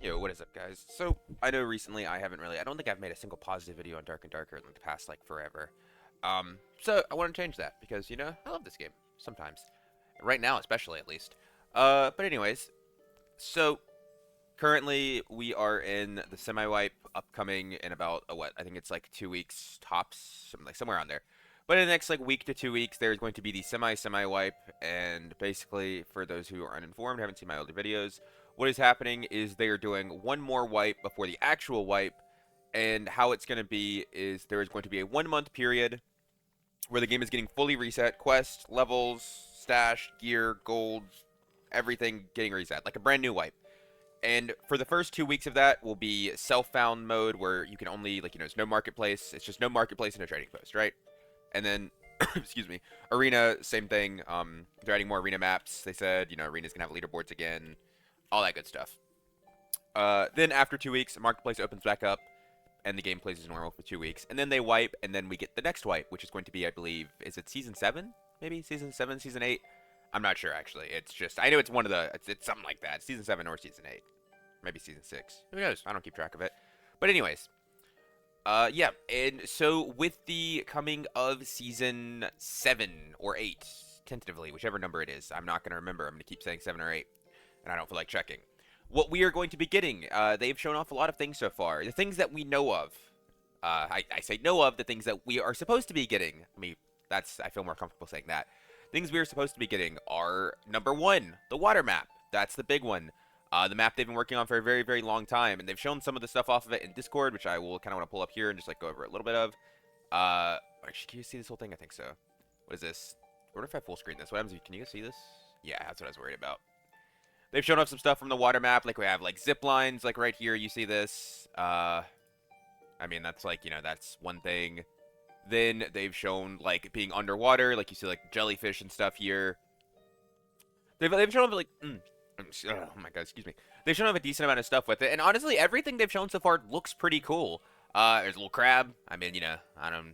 Yo, what is up, guys? So, I know recently I don't think I've made a single positive video on Dark and Darker in the past, like, forever. So I want to change that because, I love this game, sometimes. Right now, especially, at least. But anyways, so, currently, we are in the semi-wipe upcoming in about, what, I think it's like 2 weeks tops, something like somewhere around there. But in the next, like, week to 2 weeks, there's going to be the semi-wipe, and basically, for those who are uninformed, haven't seen my older videos, what is happening is they are doing one more wipe before the actual wipe, and how it's going to be is there is going to be a 1 month period where the game is getting fully reset, quest, levels, stash, gear, gold, everything getting reset, like a brand new wipe. And for the first 2 weeks of that will be self-found mode where you can only, like, it's no marketplace. It's just no marketplace and no trading post, right? And then, excuse me, arena, same thing. They're adding more arena maps. They said, arena's gonna have leaderboards again, all that good stuff. Then after 2 weeks, marketplace opens back up, and the game plays as normal for 2 weeks. And then they wipe, and then we get the next wipe, which is going to be, I believe, is it season 7? Maybe season 7, season 8. I'm not sure actually. It's just I know it's one of the it's something like that. Season 7 or season 8. Maybe season 6. Who knows? I don't keep track of it. But anyways, yeah, and so with the coming of season 7 or 8, tentatively, whichever number it is, I'm not going to remember. I'm going to keep saying 7 or 8, and I don't feel like checking. What we are going to be getting, they've shown off a lot of things so far. The things that we know of. I say know of, the things that we are supposed to be getting. I feel more comfortable saying that. Things we are supposed to be getting are, number one, the water map. That's the big one. The map they've been working on for a very, very long time, and they've shown some of the stuff off of it in Discord, which I will kind of want to pull up here and just like go over a little bit of. Actually, can you see this whole thing? I think so. What is this? What if I full screen this? What happens if can you see this? Yeah, that's what I was worried about. They've shown off some stuff from the water map, like we have like zip lines, like right here. You see this? I mean, that's like that's one thing. Then they've shown like being underwater, like you see like jellyfish and stuff here. They've shown like oh my god, excuse me. They've shown off a decent amount of stuff with it, and honestly, everything they've shown so far looks pretty cool. There's a little crab. I mean, I don't know,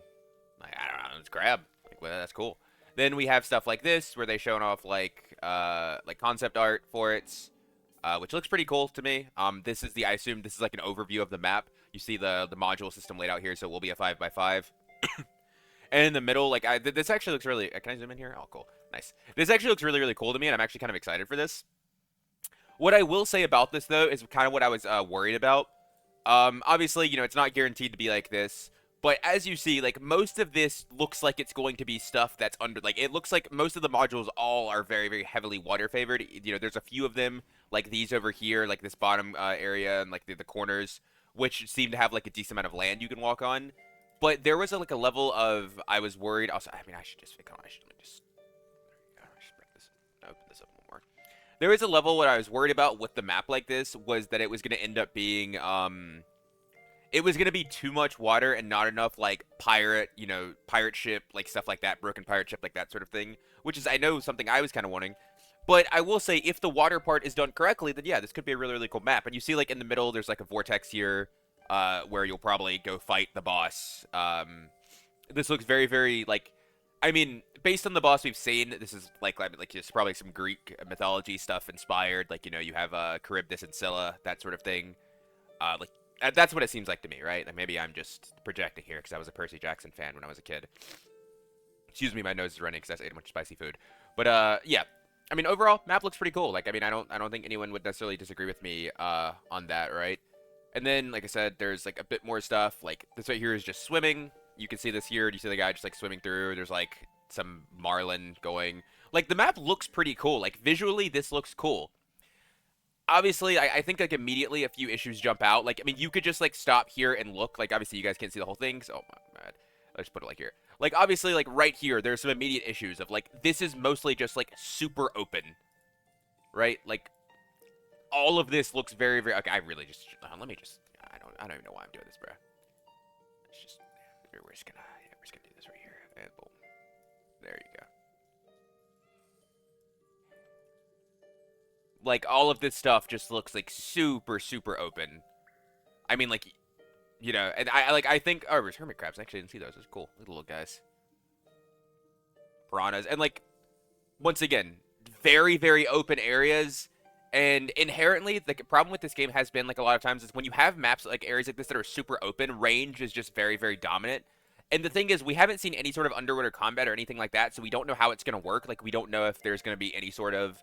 it's crab. Like, well, that's cool. Then we have stuff like this, where they shown off like concept art for it, which looks pretty cool to me. I assume this is like an overview of the map. You see the module system laid out here, so it will be a 5x5. And in the middle, like this actually looks really. Can I zoom in here? Oh, cool, nice. This actually looks really, really cool to me, and I'm actually kind of excited for this. What I will say about this, though, is kind of what I was worried about. Obviously, it's not guaranteed to be like this. But as you see, like, most of this looks like it's going to be stuff that's under, like, it looks like most of the modules all are very, very heavily water favored. There's a few of them, like these over here, like this bottom area and, like, the corners, which seem to have, like, a decent amount of land you can walk on. But there was, like, a level of, I was worried, also, I mean, I should just, I should just, bring this, open this up more. There was a level where I was worried about with the map like this was that it was going to end up being, it was going to be too much water and not enough, like, pirate ship, like, stuff like that, broken pirate ship, like that sort of thing, which is, I know, something I was kind of wanting. But I will say, if the water part is done correctly, then yeah, this could be a really, really cool map. And you see, like, in the middle, there's, like, a vortex here, where you'll probably go fight the boss. This looks very, very, like, I mean, based on the boss we've seen, this is like just probably some Greek mythology stuff inspired. Like, you have Charybdis and Scylla, that sort of thing. Like, that's what it seems like to me, right? Like, maybe I'm just projecting here because I was a Percy Jackson fan when I was a kid. Excuse me, my nose is running because I ate a bunch of spicy food. But yeah, I mean, overall, map looks pretty cool. Like, I mean, I don't think anyone would necessarily disagree with me on that, right? And then, like I said, there's like a bit more stuff. Like this right here is just swimming. You can see this here. Do you see the guy just like swimming through? There's like some marlin going. Like the map looks pretty cool. Like visually, this looks cool. Obviously, I think like immediately a few issues jump out. Like I mean, you could just like stop here and look. Like obviously, you guys can't see the whole thing. So, oh my god, let's put it like here. Like obviously, like right here, there's some immediate issues of like this is mostly just like super open, right? Like all of this looks very, very. Okay, I really just let me just. I don't even know why I'm doing this, bro. It's just we're just gonna do this right here, and boom, there you go. Like all of this stuff just looks like super, super open. I mean, like, and I think there's hermit crabs. I actually didn't see those. Those are cool, little guys, piranhas, and like once again, very, very open areas. And inherently, the problem with this game has been like a lot of times is when you have maps like areas like this that are super open, range is just very, very dominant. And the thing is, we haven't seen any sort of underwater combat or anything like that, so we don't know how it's going to work. Like, we don't know if there's going to be any sort of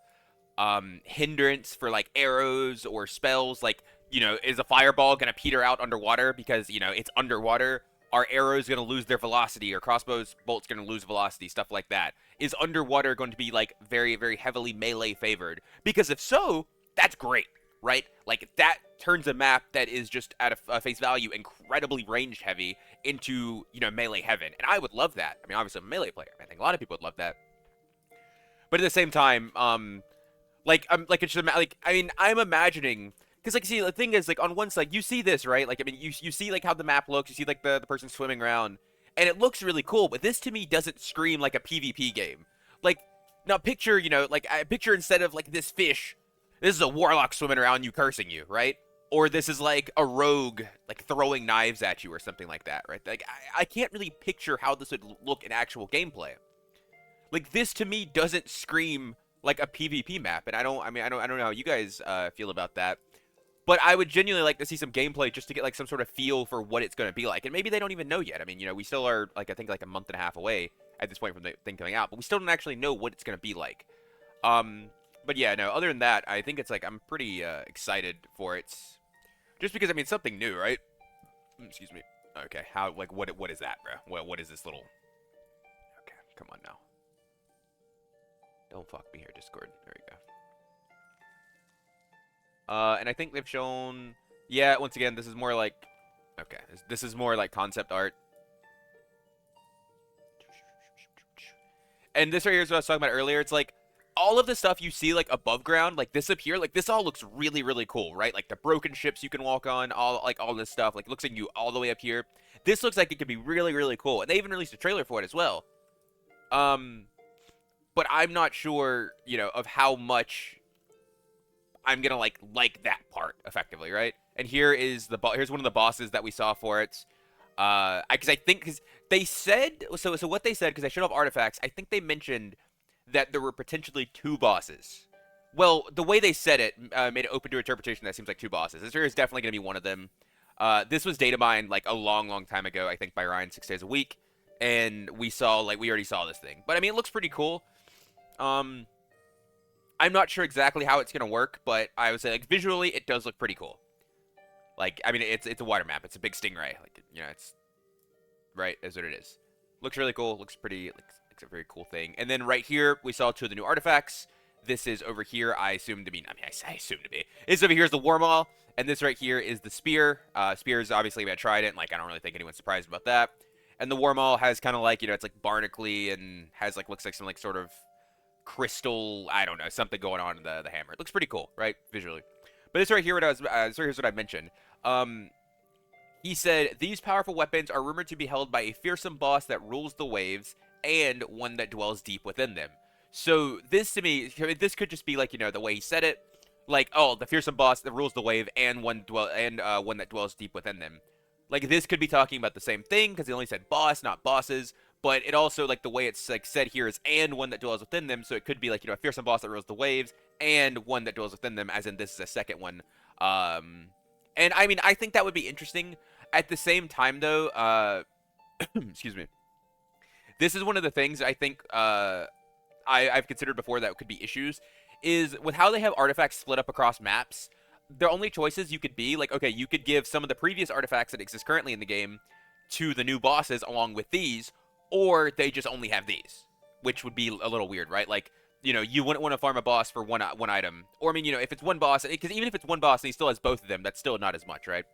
hindrance for like arrows or spells. Like, is a fireball going to peter out underwater because, it's underwater? Are arrows going to lose their velocity, or crossbows bolts going to lose velocity, stuff like that? Is underwater going to be like very, very heavily melee favored? Because if so, that's great, right? Like, that turns a map that is just at a face value incredibly ranged heavy into, melee heaven. And I would love that. I mean, obviously I'm a melee player. I think a lot of people would love that. But at the same time, it's just like, I mean, I'm imagining, because like, see, the thing is, like, on one side you see this, right? Like, I mean, you see like how the map looks, you see like the person swimming around, and it looks really cool. But this to me doesn't scream like a PvP game. Like, now picture, like, I picture instead of like this fish, this is a warlock swimming around you cursing you, right? Or this is like a rogue like throwing knives at you or something like that, right? Like, I can't really picture how this would look in actual gameplay. Like, this to me doesn't scream like a PvP map, and I don't know how you guys feel about that. But I would genuinely like to see some gameplay just to get like some sort of feel for what it's going to be like. And maybe they don't even know yet. I mean, we still are like, I think like a month and a half away at this point from the thing coming out, but we still don't actually know what it's going to be like. But yeah, no, other than that, I think it's like, I'm pretty excited for it. Just because, I mean, it's something new, right? Excuse me. Okay, what is that, bro? What is this little... Okay, come on now. Don't fuck me here, Discord. There we go. And I think they've shown... Yeah, once again, this is more like... Okay, this is more like concept art. And this right here is what I was talking about earlier. It's like, all of the stuff you see, like, above ground, like, this up here, like, this all looks really, really cool, right? Like, the broken ships you can walk on, all this stuff. Like, it looks like you all the way up here. This looks like it could be really, really cool. And they even released a trailer for it as well. But I'm not sure, of how much I'm gonna like that part effectively, right? And here is here's one of the bosses that we saw for it. Because they said so what they said, because I showed off artifacts. I think they mentioned that there were potentially 2 bosses. Well, the way they said it made it open to interpretation that seems like 2 bosses. This here is definitely gonna be one of them. This was data mined like a long, long time ago. I think by Ryan 6 days a week, and we already saw this thing. But I mean, it looks pretty cool. I'm not sure exactly how it's gonna work, but I would say, like, visually it does look pretty cool. Like, I mean, it's a water map. It's a big stingray. Like, it's right, is what it is. Looks really cool. Looks pretty. It's a very cool thing. And then right here we saw 2 of the new artifacts. This is over here. I assume to be. I assume to be. This over here is the Warmaw, and this right here is the spear. Spear is obviously a trident. Like, I don't really think anyone's surprised about that. And the Warmaw has kind of like, it's like barnacly and has like, looks like some like sort of crystal, I don't know, something going on in the hammer. It looks pretty cool, right, visually. But this right here, here's what I mentioned. He said, these powerful weapons are rumored to be held by a fearsome boss that rules the waves, and one that dwells deep within them. So this, to me, this could just be like, the way he said it, like, oh, the fearsome boss that rules the wave, and one that dwells deep within them. Like, this could be talking about the same thing, because he only said boss, not bosses. But it also, like, the way it's like said here is and one that dwells within them, so it could be like, a fearsome boss that rules the waves, and one that dwells within them, as in this is a second one. And I mean, I think that would be interesting. At the same time, though, excuse me, this is one of the things I think I've considered before that could be issues, is with how they have artifacts split up across maps. The only choices you could be, like, okay, you could give some of the previous artifacts that exist currently in the game to the new bosses along with these, or they just only have these, which would be a little weird, right? Like, you wouldn't want to farm a boss for one item. Or, I mean, if it's one boss, because even if it's one boss and he still has both of them, that's still not as much, right?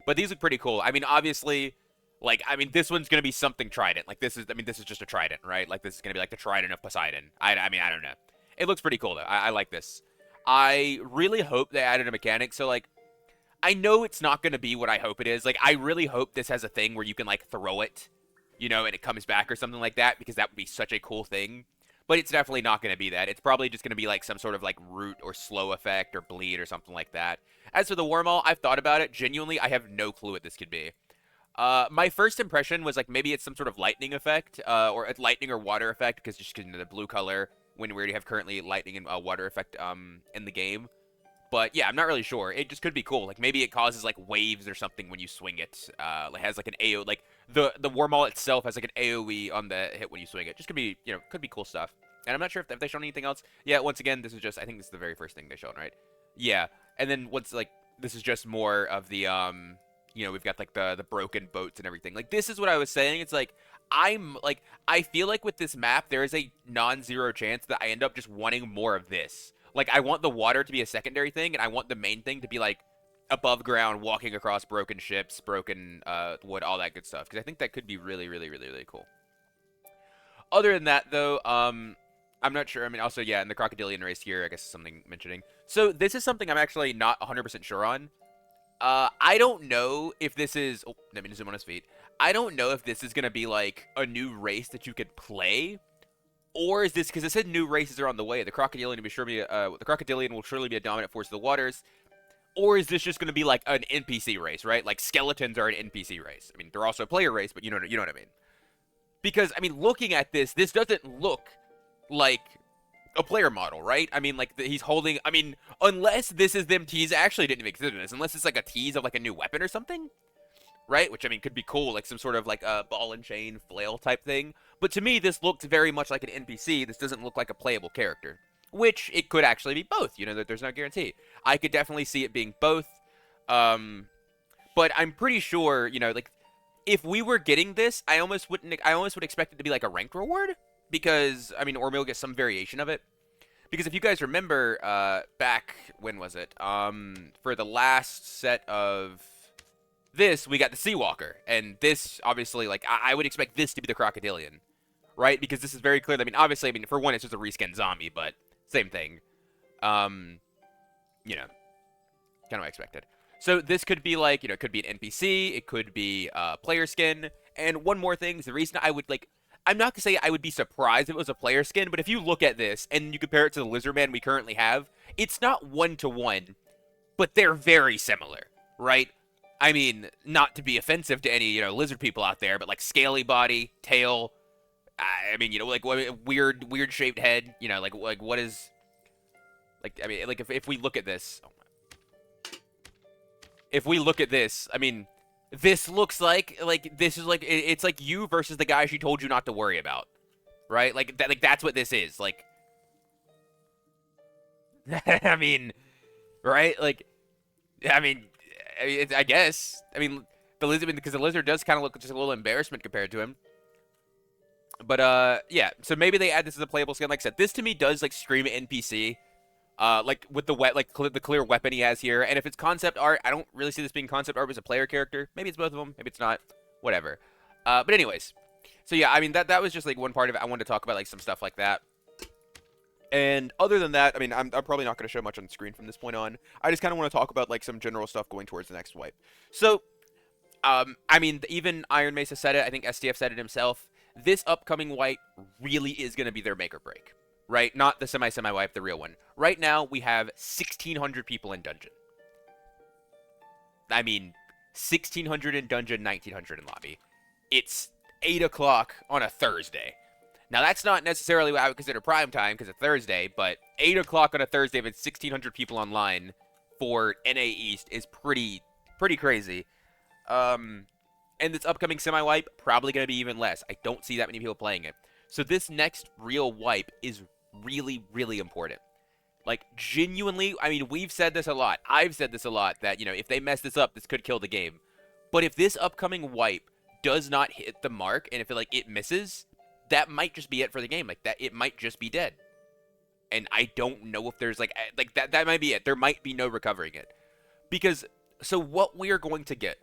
But these look pretty cool. I mean, obviously, like, this one's going to be something trident. Like, this is just a trident, right? Like, this is going to be like the trident of Poseidon. I mean, I don't know. It looks pretty cool, though. I like this. I really hope they added a mechanic. So, like, I know it's not going to be what I hope it is. Like, I really hope this has a thing where you can, like, throw it, and it comes back or something like that, because that would be such a cool thing. But it's definitely not going to be that. It's probably just going to be like some sort of like root or slow effect or bleed or something like that. As for the Wormhole, I've thought about it. Genuinely, I have no clue what this could be. My first impression was like maybe it's some sort of lightning effect, or a lightning or water effect, because just the blue color when we already have currently lightning and water effect in the game. But yeah, I'm not really sure. It just could be cool. Like maybe it causes like waves or something when you swing it. It has like an AO, like the Warmaul itself has like an AOE on the hit when you swing it. Just could be, could be cool stuff. And I'm not sure if they shown anything else. Yeah, once again, this is just, I think this is the very first thing they showed, right? Yeah, and then once like this is just more of the we've got like the broken boats and everything. Like this is what I was saying. It's like I feel like with this map there is a non-zero chance that I end up just wanting more of this. Like I want the water to be a secondary thing, and I want the main thing to be like above ground, walking across broken ships, broken wood, all that good stuff. Because I think that could be really, really, really, really cool. Other than that, though, I'm not sure. I mean, also, yeah, in the Crocodilian race here, I guess something mentioning. So this is something I'm actually not 100% sure on. I don't know if this is... Oh, let me zoom on his feet. I don't know if this is going to be, like, a new race that you could play. Or is this... Because it said new races are on the way. The Crocodilian will surely be a dominant force of the waters. Or is this just going to be, like, an NPC race, right? Like, skeletons are an NPC race. I mean, they're also a player race, but you know what I mean. Because, I mean, looking at this doesn't look like a player model, right? I mean, like, he's holding... I mean, unless this is them tease... Actually, didn't even consider this. Unless it's, like, a tease of, like, a new weapon or something, right? Which, I mean, could be cool. Like, some sort of, like, a ball and chain flail type thing. But to me, this looked very much like an NPC. This doesn't look like a playable character. Which, it could actually be both. You know, that there's no guarantee. I could definitely see it being both. But I'm pretty sure, like... If we were getting this, I almost would expect it to be like a ranked reward, because I mean, or we'll get some variation of it. Because if you guys remember, back when was it? For the last set of this, we got the Seawalker, and this obviously, like, I would expect this to be the Crocodilian, right? Because this is very clear. I mean, obviously, I mean, for one, it's just a reskin zombie, but same thing. Kind of what I expected. So this could be like, it could be an NPC, it could be player skin, and one more thing is the reason I would like, I'm not going to say I would be surprised if it was a player skin, but if you look at this and you compare it to the Lizardman we currently have, it's not one-to-one, but they're very similar, right? I mean, not to be offensive to any, lizard people out there, but like scaly body, tail, I mean, like weird shaped head, like what is, like, I mean, like if we look at this... If we look at this, I mean, this looks like this is like it's like you versus the guy she told you not to worry about, right? Like that's what this is. Like, I mean, right? Like, I mean, I guess. I mean, the lizard, because the lizard does kind of look just a little embarrassment compared to him. But yeah. So maybe they add this as a playable skin. Like I said, this to me does like scream NPC. Like with the the clear weapon he has here, and if it's concept art, I don't really see this being concept art as a player character. Maybe it's both of them, maybe it's not, whatever. But anyways, so yeah, I mean that was just like one part of it. I wanted to talk about like some stuff like that. And other than that, I mean, I'm probably not going to show much on screen from this point on. I just kind of want to talk about like some general stuff going towards the next wipe. So, I mean, even Iron Mesa said it. I think STF said it himself. This upcoming wipe really is going to be their make or break. Right? Not the semi-wipe, the real one. Right now, we have 1,600 people in dungeon. I mean, 1,600 in dungeon, 1,900 in lobby. It's 8 o'clock on a Thursday. Now, that's not necessarily what I would consider prime time, because it's Thursday, but 8 o'clock on a Thursday with 1,600 people online for NA East is pretty crazy. And this upcoming semi-wipe, probably going to be even less. I don't see that many people playing it. So this next real wipe is really, really important. Like, genuinely, I mean, we've said this a lot. I've said this a lot, that, if they mess this up, this could kill the game. But if this upcoming wipe does not hit the mark, and if it misses, that might just be it for the game. Like, that, it might just be dead. And I don't know if there's, like that might be it. There might be no recovering it. Because, so what we are going to get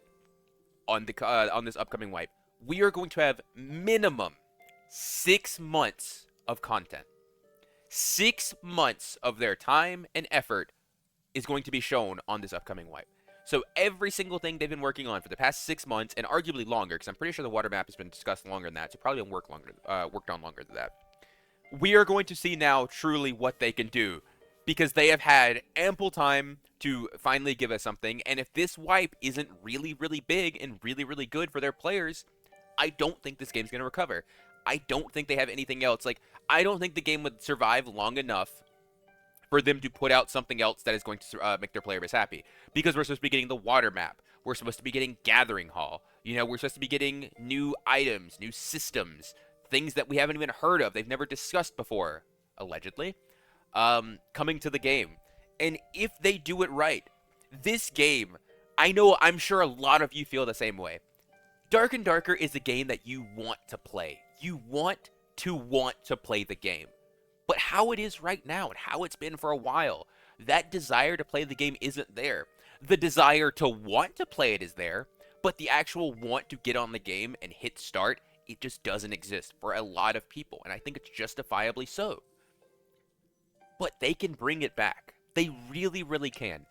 on this upcoming wipe, we are going to have minimum 6 months of content. 6 months of their time and effort is going to be shown on this upcoming wipe. So every single thing they've been working on for the past 6 months, and arguably longer, because I'm pretty sure the water map has been discussed longer than that, so probably been worked on longer than that. We are going to see now truly what they can do, because they have had ample time to finally give us something, and if this wipe isn't really, really big and really, really good for their players, I don't think this game's going to recover. I don't think they have anything else. Like, I don't think the game would survive long enough for them to put out something else that is going to make their player base happy. Because we're supposed to be getting the water map. We're supposed to be getting Gathering Hall. You know, we're supposed to be getting new items, new systems, things that we haven't even heard of. They've never discussed before, allegedly, coming to the game. And if they do it right, this game, I'm sure a lot of you feel the same way. Dark and Darker is a game that you want to play. You want to play the game. But how it is right now and how it's been for a while, that desire to play the game isn't there. The desire to want to play it is there, but the actual want to get on the game and hit start, it just doesn't exist for a lot of people, and I think it's justifiably so. But they can bring it back. They really, really can.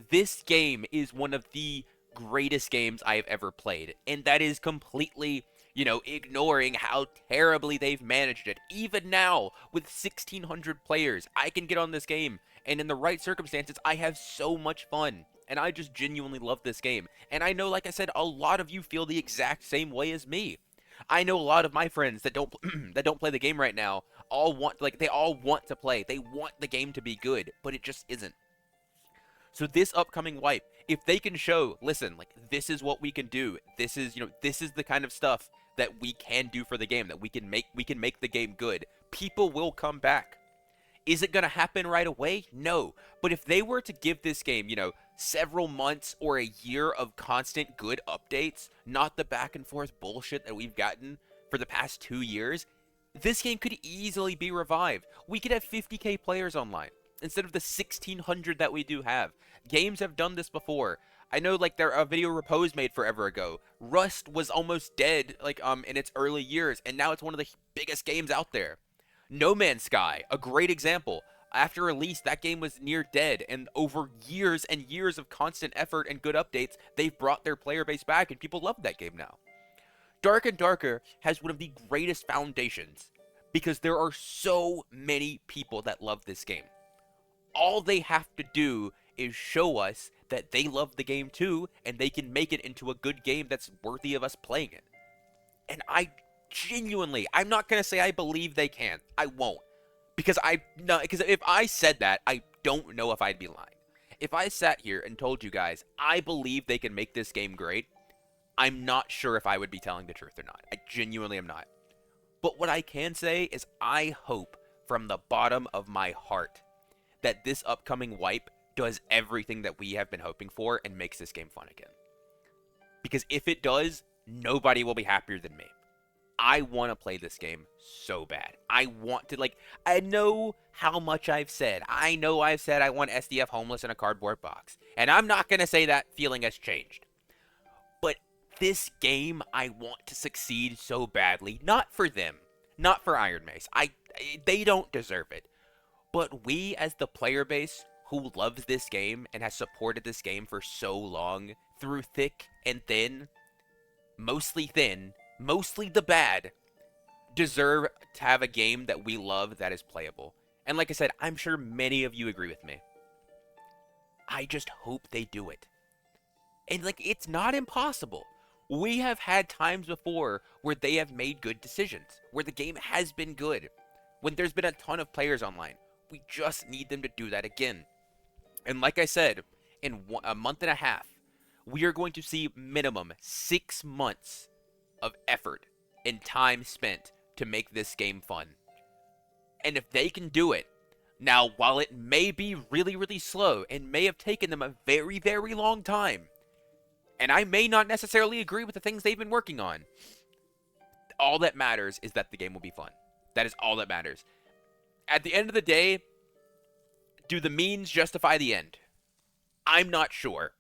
This game is one of the greatest games I have ever played, and that is completely, ignoring how terribly they've managed it. Even now, with 1,600 players, I can get on this game, and in the right circumstances, I have so much fun. And I just genuinely love this game. And I know, like I said, a lot of you feel the exact same way as me. I know a lot of my friends that don't that don't play the game right now they all want to play. They want the game to be good, but it just isn't. So this upcoming wipe, if they can show, listen, like, this is what we can do. This is the kind of stuff that we can do for the game, that we can make the game good. People will come back. Is it going to happen right away? No. But if they were to give this game, several months or a year of constant good updates, not the back and forth bullshit that we've gotten for the past 2 years, this game could easily be revived. We could have 50k players online instead of the 1,600 that we do have. Games have done this before. I know, like, there a video Repose made forever ago. Rust was almost dead, in its early years, and now it's one of the biggest games out there. No Man's Sky, a great example. After release, that game was near dead, and over years and years of constant effort and good updates, they've brought their player base back, and people love that game now. Dark and Darker has one of the greatest foundations, because there are so many people that love this game. All they have to do is show us that they love the game too, and they can make it into a good game that's worthy of us playing it. And I'm not going to say I believe they can. I won't. Because if I said that, I don't know if I'd be lying. If I sat here and told you guys, I believe they can make this game great, I'm not sure if I would be telling the truth or not. I genuinely am not. But what I can say is I hope from the bottom of my heart that this upcoming wipe does everything that we have been hoping for and makes this game fun again. Because if it does, nobody will be happier than me. I want to play this game so bad. I want to, I know how much I've said. I know I've said I want SDF homeless in a cardboard box. And I'm not going to say that feeling has changed. But this game, I want to succeed so badly. Not for them. Not for Iron Mace. They don't deserve it. But we, as the player base who loves this game and has supported this game for so long, through thick and thin, mostly the bad, deserve to have a game that we love that is playable. And like I said, I'm sure many of you agree with me. I just hope they do it. And it's not impossible. We have had times before where they have made good decisions, where the game has been good, when there's been a ton of players online. We just need them to do that again. And like I said, in a month and a half, we are going to see minimum 6 months of effort and time spent to make this game fun. And if they can do it, now while it may be really, really slow and may have taken them a very, very long time, and I may not necessarily agree with the things they've been working on, all that matters is that the game will be fun. That is all that matters. At the end of the day, do the means justify the end? I'm not sure.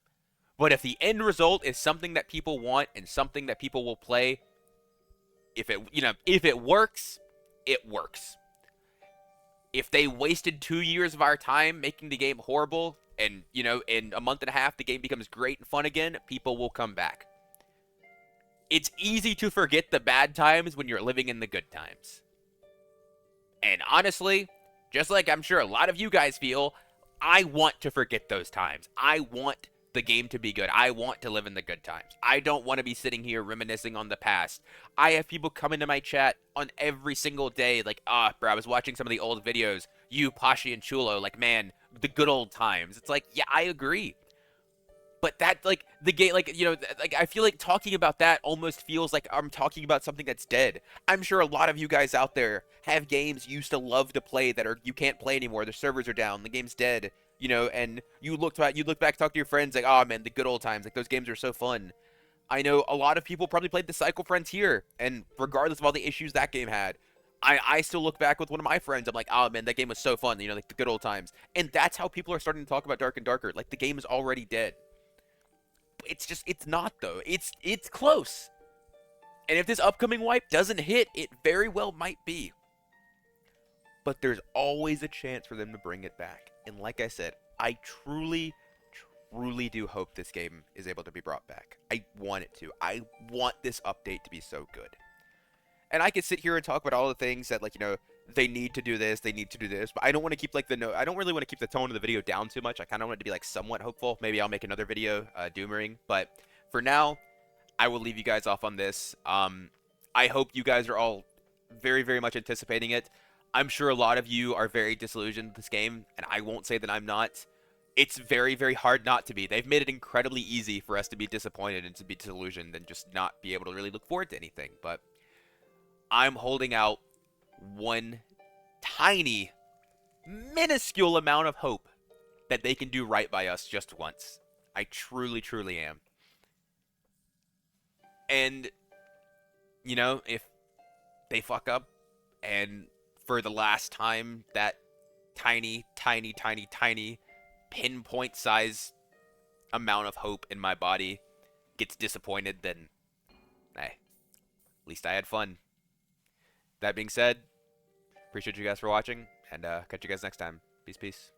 But if the end result is something that people want and something that people will play, if it works, it works. If they wasted 2 years of our time making the game horrible and, in a month and a half the game becomes great and fun again, people will come back. It's easy to forget the bad times when you're living in the good times. And honestly, just like I'm sure a lot of you guys feel, I want to forget those times. I want the game to be good. I want to live in the good times. I don't want to be sitting here reminiscing on the past. I have people come into my chat on every single day bro, I was watching some of the old videos you, Pashi, and Chulo, like, man, the good old times. It's like, yeah, I agree. But that, like, the game, like, like, I feel like talking about that almost feels like I'm talking about something that's dead. I'm sure a lot of you guys out there have games you used to love to play that you can't play anymore. The servers are down, the game's dead, and you look back, talk to your friends, like, oh man, the good old times, like, those games are so fun. I know a lot of people probably played the Cycle Frontier, and regardless of all the issues that game had, I still look back with one of my friends. I'm like, oh man, that game was so fun, like the good old times. And that's how people are starting to talk about Dark and Darker. Like, the game is already dead. It's not though. It's close. And if this upcoming wipe doesn't hit, it very well might be. But there's always a chance for them to bring it back. And like I said, I truly, truly do hope this game is able to be brought back. I want it to. I want this update to be so good. And I could sit here and talk about all the things that, like, they need to do this, they need to do this, but I don't want to keep, like, I don't really want to keep the tone of the video down too much. I kind of want it to be, like, somewhat hopeful. Maybe I'll make another video, Doomering, but for now, I will leave you guys off on this. I hope you guys are all very, very much anticipating it. I'm sure a lot of you are very disillusioned with this game, and I won't say that I'm not. It's very, very hard not to be. They've made it incredibly easy for us to be disappointed and to be disillusioned and just not be able to really look forward to anything, but I'm holding out one tiny, minuscule amount of hope that they can do right by us just once. I truly, truly am. And, if they fuck up and for the last time that tiny, tiny, tiny, tiny pinpoint size amount of hope in my body gets disappointed, then, hey, at least I had fun. That being said, appreciate you guys for watching, and catch you guys next time. Peace, peace.